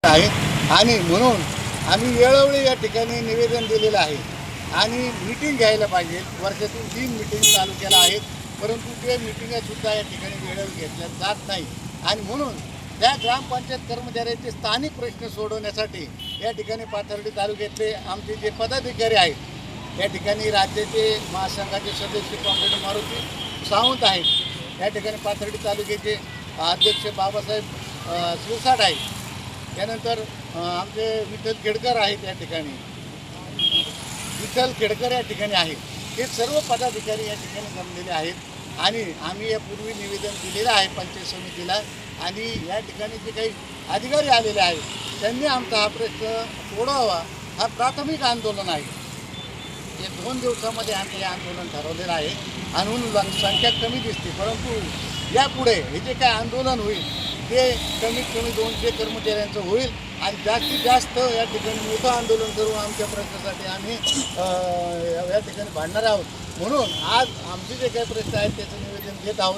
आहे आणि म्हणून आम्ही वेळोवेळी या ठिकाणी निवेदन दिलेलं आहे आणि मीटिंग घ्यायला पाहिजे. वर्षातून 3 मीटिंग तालुक्याला आहेत, परंतु ते मीटिंगासुद्धा या ठिकाणी वेळेवर घेतल्या जात नाही आणि म्हणून त्या ग्रामपंचायत कर्मचाऱ्यांचे स्थानिक प्रश्न सोडवण्यासाठी या ठिकाणी पाथर्डी तालुक्यातले आमचे जे पदाधिकारी आहेत, या ठिकाणी राज्याचे महासंघाचे सदस्य कॉम्रेड मारुती सावंत आहेत, या ठिकाणी पाथर्डी तालुक्याचे अध्यक्ष बाबासाहेब शिरसाट आहेत, त्यानंतर आमचे विठ्ठल खेडकर आहेत, या ठिकाणी विठ्ठल खेडकर या ठिकाणी आहेत. हे सर्व पदाधिकारी या ठिकाणी जमलेले आहेत आणि आम्ही यापूर्वी निवेदन दिलेलं आहे पंचायत समितीला आणि या ठिकाणी जे काही अधिकारी आलेले आहेत त्यांनी आमचा हा प्रश्न सोडवावा. हा प्राथमिक आंदोलन आहे. हे 2 दिवसामध्ये आम्ही हे आंदोलन ठरवलेलं आहे आणि म्हणून संख्या कमी दिसते, परंतु यापुढे हे जे काय आंदोलन होईल ते कमीत कमी 200 कर्मचाऱ्यांचं होईल आणि जास्तीत जास्त या ठिकाणी मोठं आंदोलन करून आमच्या प्रश्नासाठी आम्ही या ठिकाणी भांडणार आहोत. म्हणून आज आमचे जे काही प्रश्न आहेत त्याचं निवेदन घेत आहोत.